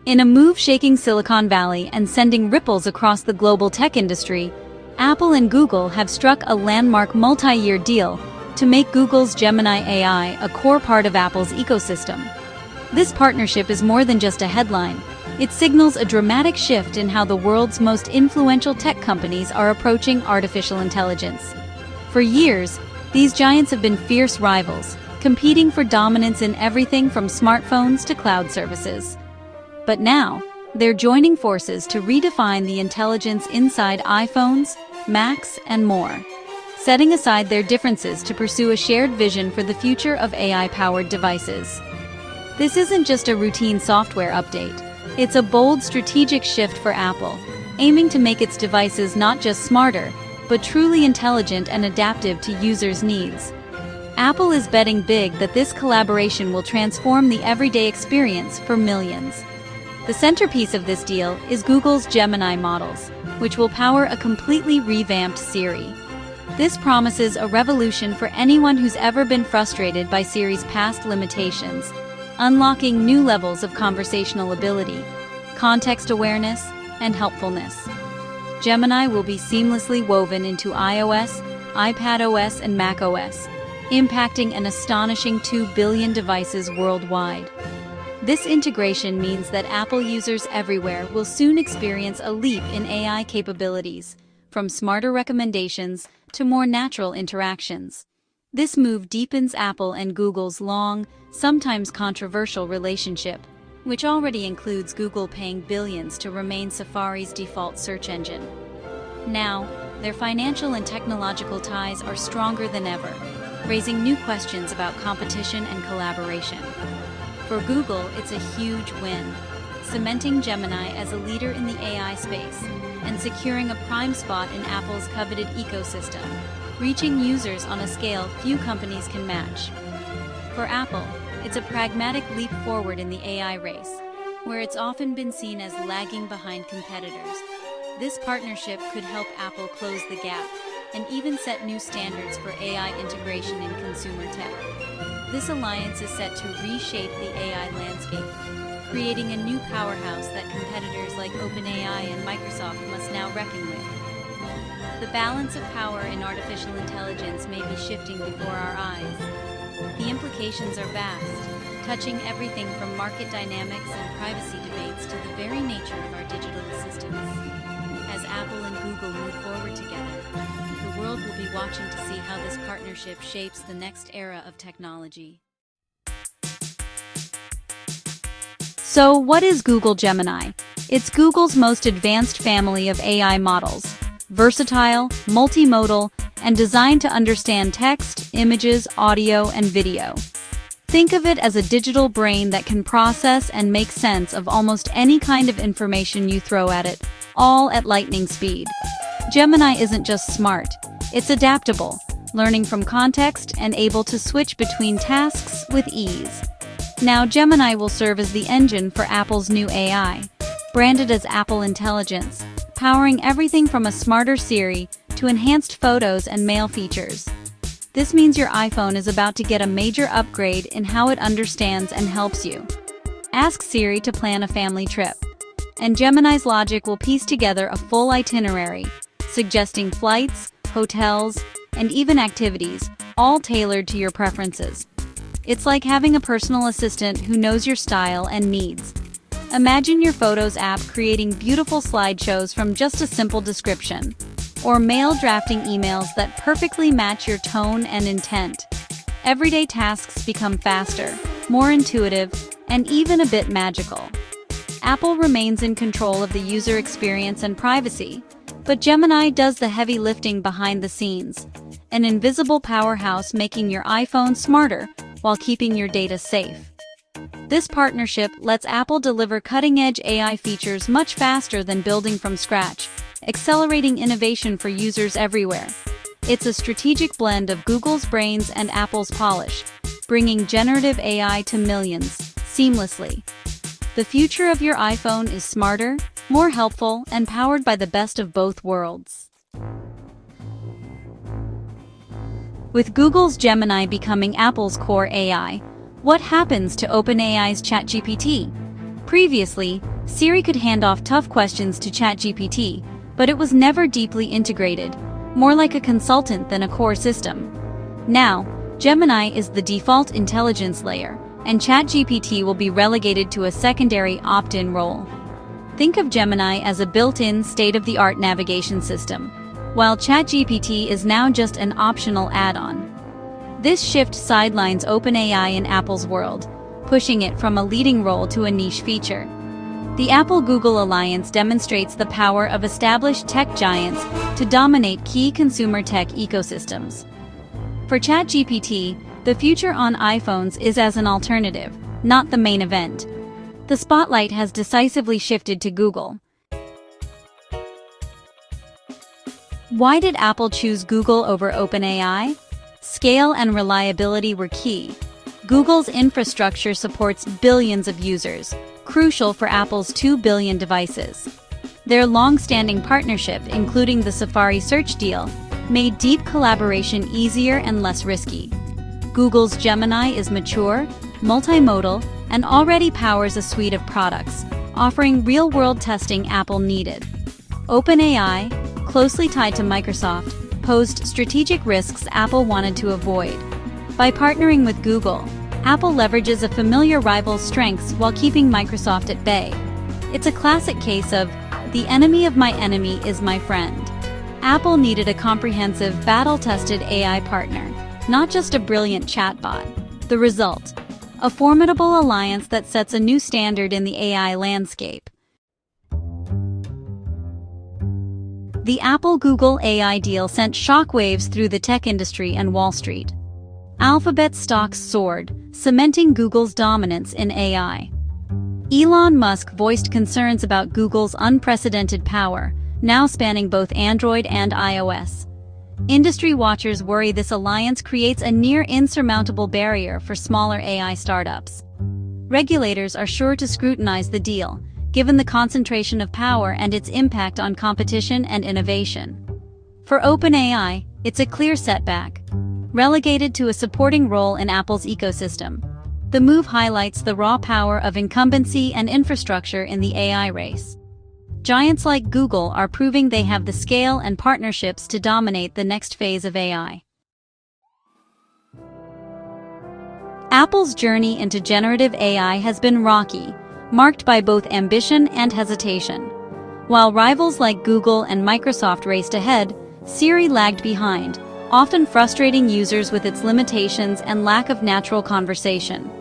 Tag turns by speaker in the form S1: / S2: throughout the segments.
S1: In a move shaking Silicon Valley and sending ripples across the global tech industry, Apple and Google have struck a landmark multi-year deal to make Google's Gemini AI a core part of Apple's ecosystem. This partnership is more than just a headline. It signals a dramatic shift in how the world's most influential tech companies are approaching artificial intelligence. For years, these giants have been fierce rivals, competing for dominance in everything from smartphones to cloud services. But now, they're joining forces to redefine the intelligence inside iPhones, Macs, and more, setting aside their differences to pursue a shared vision for the future of AI-powered devices. This isn't just a routine software update. It's a bold strategic shift for Apple, aiming to make its devices not just smarter, but truly intelligent and adaptive to users' needs. Apple is betting big that this collaboration will transform the everyday experience for millions. The centerpiece of this deal is Google's Gemini models, which will power a completely revamped Siri. This promises a revolution for anyone who's ever been frustrated by Siri's past limitations, unlocking new levels of conversational ability, context awareness, and helpfulness. Gemini will be seamlessly woven into iOS, iPadOS, and macOS, impacting an astonishing 2 billion devices worldwide. This integration means that Apple users everywhere will soon experience a leap in AI capabilities, from smarter recommendations to more natural interactions. This move deepens Apple and Google's long, sometimes controversial relationship, which already includes Google paying billions to remain Safari's default search engine. Now, their financial and technological ties are stronger than ever, raising new questions about competition and collaboration. For Google, it's a huge win, cementing Gemini as a leader in the AI space and securing a prime spot in Apple's coveted ecosystem, reaching users on a scale few companies can match. For Apple, it's a pragmatic leap forward in the AI race, where it's often been seen as lagging behind competitors. This partnership could help Apple close the gap and even set new standards for AI integration in consumer tech. This alliance is set to reshape the AI landscape, creating a new powerhouse that competitors like OpenAI and Microsoft must now reckon with. The balance of power in artificial intelligence may be shifting before our eyes. The implications are vast, touching everything from market dynamics and privacy debates to the very nature of our digital assistants. As Apple and Google move forward together, the world will be watching to see how this partnership shapes the next era of technology. So, what is Google Gemini? It's Google's most advanced family of AI models. Versatile, multimodal, and designed to understand text, images, audio, and video. Think of it as a digital brain that can process and make sense of almost any kind of information you throw at it, all at lightning speed. Gemini isn't just smart, it's adaptable, learning from context and able to switch between tasks with ease. Now, Gemini will serve as the engine for Apple's new AI, branded as Apple Intelligence, powering everything from a smarter Siri to enhanced photos and mail features. This means your iPhone is about to get a major upgrade in how it understands and helps you. Ask Siri to plan a family trip, and Gemini's logic will piece together a full itinerary, suggesting flights, hotels, and even activities, all tailored to your preferences. It's like having a personal assistant who knows your style and needs. Imagine your Photos app creating beautiful slideshows from just a simple description, or mail drafting emails that perfectly match your tone and intent. Everyday tasks become faster, more intuitive, and even a bit magical. Apple remains in control of the user experience and privacy, but Gemini does the heavy lifting behind the scenes, an invisible powerhouse making your iPhone smarter while keeping your data safe. This partnership lets Apple deliver cutting-edge AI features much faster than building from scratch, accelerating innovation for users everywhere. It's a strategic blend of Google's brains and Apple's polish, bringing generative AI to millions, seamlessly. The future of your iPhone is smarter, more helpful, and powered by the best of both worlds. With Google's Gemini becoming Apple's core AI, what happens to OpenAI's ChatGPT? Previously, Siri could hand off tough questions to ChatGPT, but it was never deeply integrated, more like a consultant than a core system. Now, Gemini is the default intelligence layer, and ChatGPT will be relegated to a secondary opt-in role. Think of Gemini as a built-in state-of-the-art navigation system, while ChatGPT is now just an optional add-on. This shift sidelines OpenAI in Apple's world, pushing it from a leading role to a niche feature. The Apple-Google alliance demonstrates the power of established tech giants to dominate key consumer tech ecosystems. For ChatGPT, the future on iPhones is as an alternative, not the main event. The spotlight has decisively shifted to Google. Why did Apple choose Google over OpenAI? Scale and reliability were key. Google's infrastructure supports billions of users, crucial for Apple's 2 billion devices. Their long-standing partnership, including the Safari search deal, made deep collaboration easier and less risky. Google's Gemini is mature, multimodal, and already powers a suite of products, offering real-world testing Apple needed. OpenAI, closely tied to Microsoft, posed strategic risks Apple wanted to avoid. By partnering with Google, Apple leverages a familiar rival's strengths while keeping Microsoft at bay. It's a classic case of, the enemy of my enemy is my friend. Apple needed a comprehensive, battle-tested AI partner, not just a brilliant chatbot. The result? A formidable alliance that sets a new standard in the AI landscape. The Apple-Google AI deal sent shockwaves through the tech industry and Wall Street. Alphabet stocks soared, cementing Google's dominance in AI. Elon Musk voiced concerns about Google's unprecedented power, now spanning both Android and iOS. Industry watchers worry this alliance creates a near-insurmountable barrier for smaller AI startups. Regulators are sure to scrutinize the deal, given the concentration of power and its impact on competition and innovation. For OpenAI, it's a clear setback. Relegated to a supporting role in Apple's ecosystem, the move highlights the raw power of incumbency and infrastructure in the AI race. Giants like Google are proving they have the scale and partnerships to dominate the next phase of AI. Apple's journey into generative AI has been rocky, marked by both ambition and hesitation. While rivals like Google and Microsoft raced ahead, Siri lagged behind, often frustrating users with its limitations and lack of natural conversation.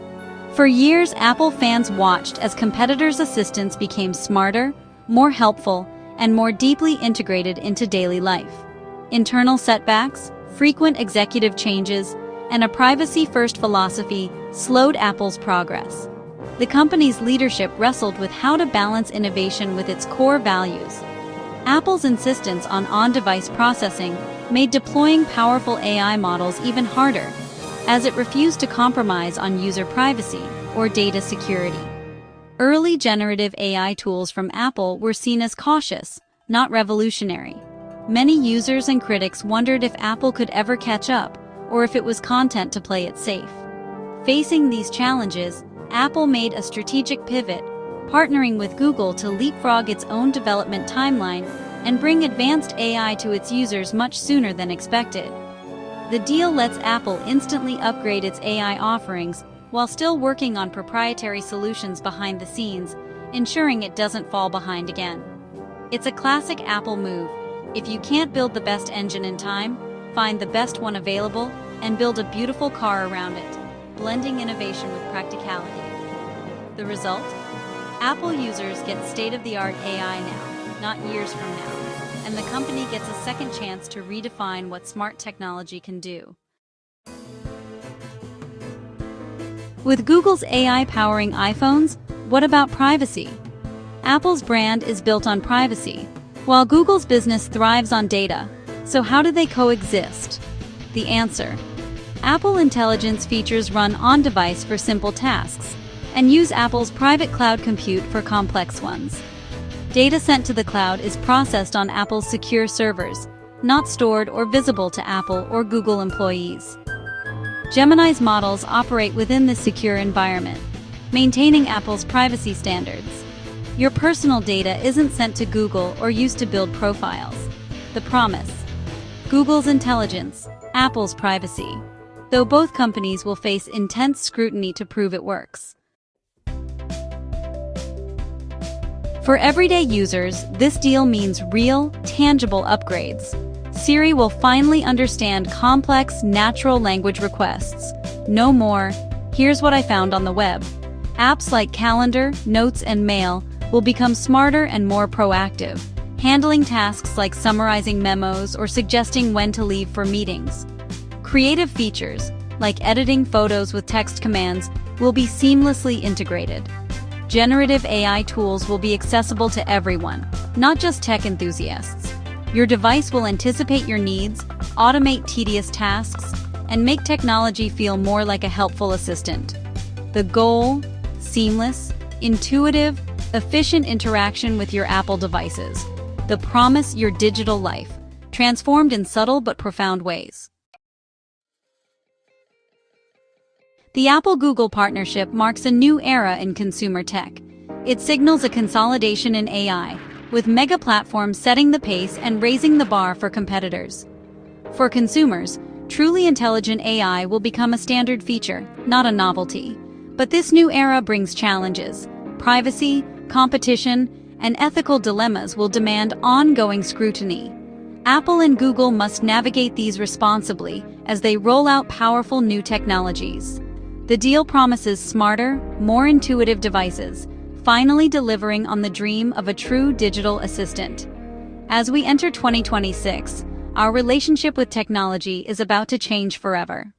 S1: For years, Apple fans watched as competitors' assistants became smarter, more helpful, and more deeply integrated into daily life. Internal setbacks, frequent executive changes, and a privacy-first philosophy slowed Apple's progress. The company's leadership wrestled with how to balance innovation with its core values. Apple's insistence on on-device processing made deploying powerful AI models even harder, as it refused to compromise on user privacy or data security. Early generative AI tools from Apple were seen as cautious, not revolutionary. Many users and critics wondered if Apple could ever catch up, or if it was content to play it safe. Facing these challenges, Apple made a strategic pivot, partnering with Google to leapfrog its own development timeline and bring advanced AI to its users much sooner than expected. The deal lets Apple instantly upgrade its AI offerings while still working on proprietary solutions behind the scenes, ensuring it doesn't fall behind again. It's a classic Apple move. If you can't build the best engine in time, find the best one available and build a beautiful car around it, blending innovation with practicality. The result? Apple users get state-of-the-art AI now, not years from now, and the company gets a second chance to redefine what smart technology can do. With Google's AI powering iPhones, what about privacy? Apple's brand is built on privacy, while Google's business thrives on data. So how do they coexist? The answer: Apple Intelligence features run on-device for simple tasks, and use Apple's private cloud compute for complex ones. Data sent to the cloud is processed on Apple's secure servers, not stored or visible to Apple or Google employees. Gemini's models operate within this secure environment, maintaining Apple's privacy standards. Your personal data isn't sent to Google or used to build profiles. The promise: Google's intelligence, Apple's privacy. Though both companies will face intense scrutiny to prove it works. For everyday users, this deal means real, tangible upgrades. Siri will finally understand complex, natural language requests. No more, "Here's what I found on the web." Apps like Calendar, Notes, and Mail will become smarter and more proactive, handling tasks like summarizing memos or suggesting when to leave for meetings. Creative features, like editing photos with text commands, will be seamlessly integrated. Generative AI tools will be accessible to everyone, not just tech enthusiasts. Your device will anticipate your needs, automate tedious tasks, and make technology feel more like a helpful assistant. The goal: seamless, intuitive, efficient interaction with your Apple devices. The promise: your digital life, transformed in subtle but profound ways. The Apple-Google partnership marks a new era in consumer tech. It signals a consolidation in AI, with mega platforms setting the pace and raising the bar for competitors. For consumers, truly intelligent AI will become a standard feature, not a novelty. But this new era brings challenges. Privacy, competition, and ethical dilemmas will demand ongoing scrutiny. Apple and Google must navigate these responsibly as they roll out powerful new technologies. The deal promises smarter, more intuitive devices, finally delivering on the dream of a true digital assistant. As we enter 2026, our relationship with technology is about to change forever.